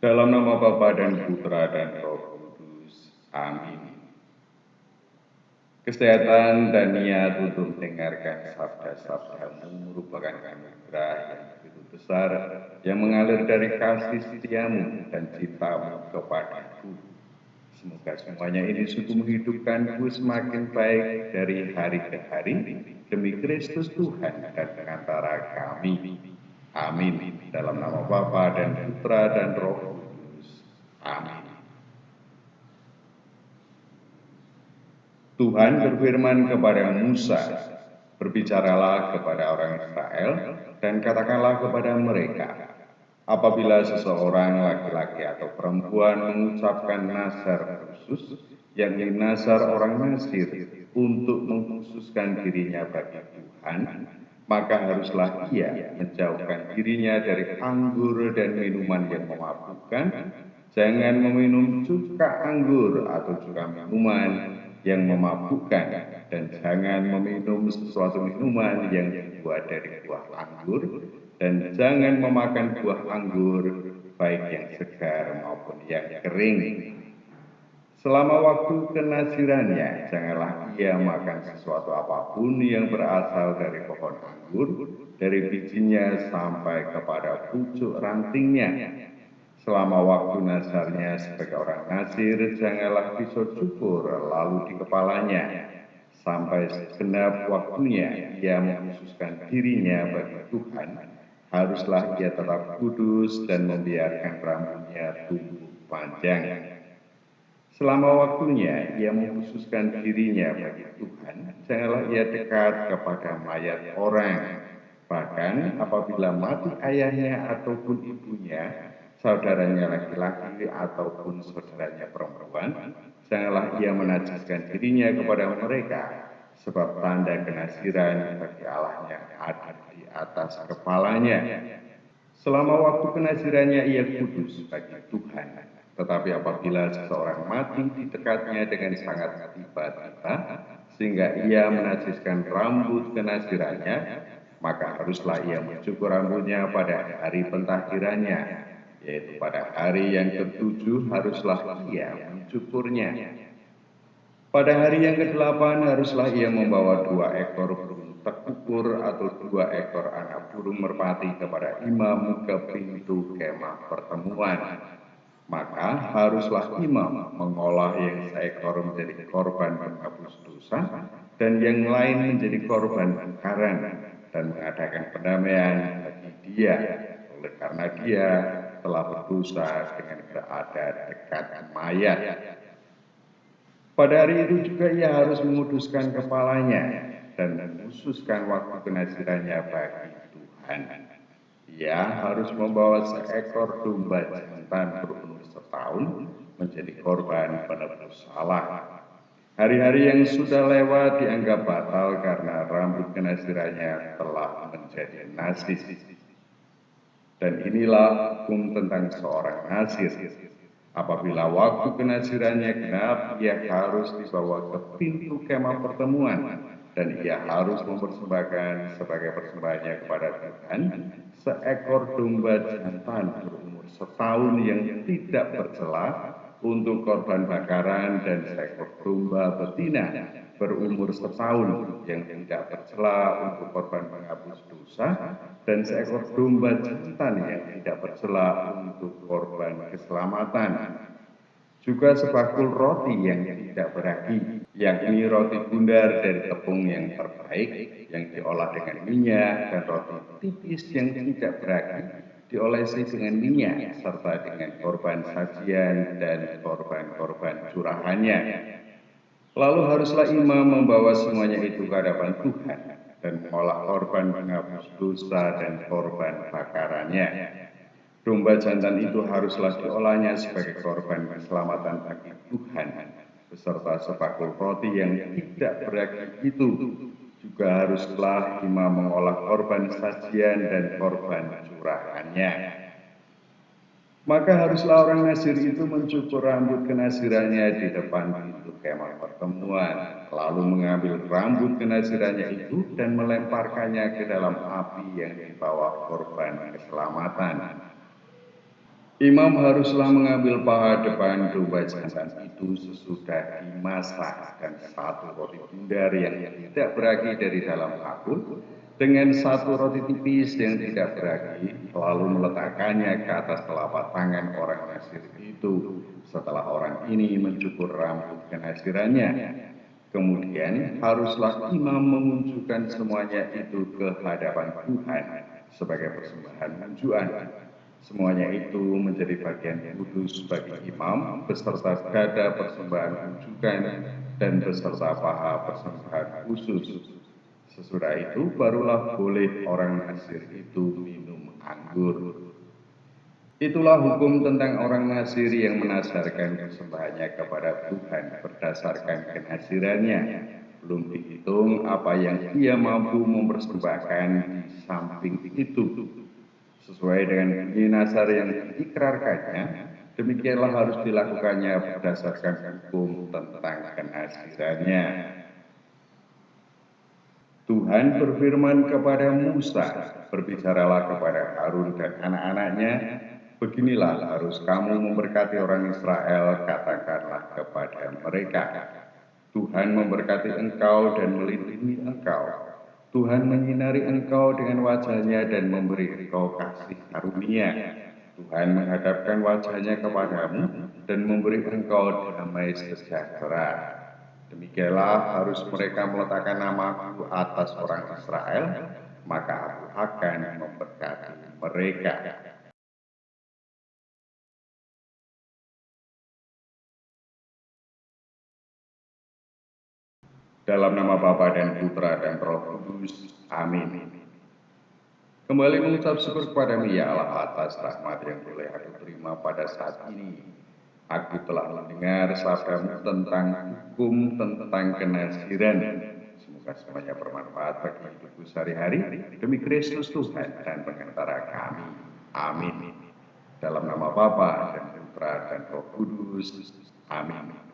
Dalam nama Bapa dan Putra dan Roh Kudus. Amin. Kesehatan dan niat untuk mendengarkan sabda-sabdamu merupakan anugerah yang begitu besar yang mengalir dari kasih setiamu dan cintamu kepadaku. Semoga semuanya ini sungguh menghidupkanku semakin baik dari hari ke hari demi Kristus Tuhan dan pengantara kami. Amin. Dalam nama Bapa dan Putra dan Roh Kudus. Amin. Tuhan berfirman kepada Musa, berbicaralah kepada orang Israel dan katakanlah kepada mereka, apabila seseorang laki-laki atau perempuan mengucapkan nazar khusus, yakni nazar orang Nasir untuk mengkhususkan dirinya bagi Tuhan, maka haruslah ia menjauhkan dirinya dari anggur dan minuman yang memabukkan. Jangan meminum cuka anggur atau juga minuman yang memabukkan, dan jangan meminum sesuatu minuman yang dibuat dari buah anggur, dan jangan memakan buah anggur baik yang segar maupun yang kering. Selama waktu kenasirannya, janganlah ia makan sesuatu apapun yang berasal dari pohon anggur, dari bijinya sampai kepada pucuk rantingnya. Selama waktu nazarnya sebagai orang Nasir, janganlah pisau cukur lalu di kepalanya. Sampai segenap waktunya ia mengkhususkan dirinya bagi Tuhan, haruslah ia tetap kudus dan membiarkan rambutnya tumbuh panjang. Selama waktunya ia mengkhususkan dirinya bagi Tuhan, janganlah ia dekat kepada mayat orang. Bahkan apabila mati ayahnya ataupun ibunya, saudaranya laki-laki ataupun saudaranya perempuan, janganlah ia menajiskan dirinya kepada mereka, sebab tanda kenasiran bagi Allahnya ada di atas kepalanya. Selama waktu kenasirannya ia kudus bagi Tuhan. Tetapi apabila seseorang mati di dekatnya dengan sangat tiba-tiba, sehingga ia menajiskan rambut kenasirannya, maka haruslah ia mencukur rambutnya pada hari pentahirannya, yaitu pada hari yang ketujuh haruslah ia mencukurnya. Pada hari yang ke-8 haruslah ia membawa 2 ekor burung tekukur atau 2 ekor anak burung merpati kepada imam ke pintu kemah pertemuan. Maka haruslah imam mengolah yang seekor menjadi korban penghapus dosa dan yang lain menjadi korban bakaran, dan mengadakan pendamaian bagi dia, oleh karena dia telah berdosa dengan berada dekat mayat. Pada hari itu juga ia harus menguduskan kepalanya dan mengkhususkan waktu kenasirannya bagi Tuhan. Ia harus membawa seekor domba jantan berumur setahun menjadi korban penebus salah. Hari-hari yang sudah lewat dianggap batal karena rambut kenasirannya telah menjadi najis. Dan inilah hukum tentang seorang nasir. Apabila waktu kenasirannya genap, ia harus dibawa ke pintu kemah pertemuan, dan ia harus mempersembahkan sebagai persembahannya kepada Tuhan seekor domba jantan berumur setahun yang tidak bercela untuk korban bakaran, dan seekor domba betina berumur setahun yang tidak bercela untuk korban penghapus dosa, dan seekor domba jantan yang tidak bercela untuk korban keselamatan. Juga sebakul roti yang tidak beragi, yakni roti bundar dari tepung yang terbaik yang diolah dengan minyak, dan roti tipis yang tidak beragi diolesi dengan minyak, serta dengan korban sajian dan korban-korban curahannya. Lalu haruslah imam membawa semuanya itu ke hadapan Tuhan dan mengolah korban penghapus dosa dan korban bakarannya. Domba jantan itu haruslah diolahnya sebagai korban keselamatan bagi Tuhan, beserta sebakul roti yang tidak beragi itu. Juga haruslah imam mengolah korban sajian dan korban curahannya. Maka haruslah orang Nasir itu mencukur rambut kenasirannya di depan pintu kemah pertemuan, lalu mengambil rambut kenasirannya itu dan melemparkannya ke dalam api yang di bawah korban keselamatan. Imam haruslah mengambil paha depan domba jantan itu sesudah dimasak dan satu roti bundar yang tidak beragi dari dalam bakul dengan satu roti tipis yang tidak beragi, lalu meletakkannya ke atas telapak tangan orang Nasir itu setelah orang ini mencukur rambut kenasirannya. Kemudian haruslah imam menunjukkan semuanya itu ke hadapan Tuhan sebagai persembahan unjukan. Semuanya itu menjadi bagian kudus bagi imam beserta dada persembahan unjukan dan beserta paha persembahan khusus. Sesudah itu barulah boleh orang Nasir itu minum anggur. Itulah hukum tentang orang Nasir yang menasarkan persembahannya kepada Tuhan berdasarkan kenasirannya. Belum dihitung apa yang ia mampu mempersembahkan di samping itu. Sesuai dengan bunyi nasar yang diikrarkannya, demikianlah harus dilakukannya berdasarkan hukum tentang kenasirannya. Tuhan berfirman kepada Musa, berbicaralah kepada Harun dan anak-anaknya, beginilah harus kamu memberkati orang Israel, katakanlah kepada mereka, Tuhan memberkati engkau dan melindungi engkau. Tuhan menyinari engkau dengan wajahnya dan memberi engkau kasih karunia. Tuhan menghadapkan wajahnya kepadamu dan memberi engkau damai sejahtera. Demikianlah harus mereka meletakkan namaku atas orang Israel, maka aku akan memberkati mereka. Dalam nama Bapa dan Putra dan Roh Kudus. Amin. Kembali mengucap syukur kepadamu ya Allah atas rahmat yang boleh aku terima pada saat ini. Aku telah mendengar sabdamu tentang hukum tentang kenasiran. Semoga semuanya bermanfaat bagi hidupku sehari-hari. Demi Kristus Tuhan dan pengantara kami. Amin. Dalam nama Bapa dan Putra dan Roh Kudus. Amin.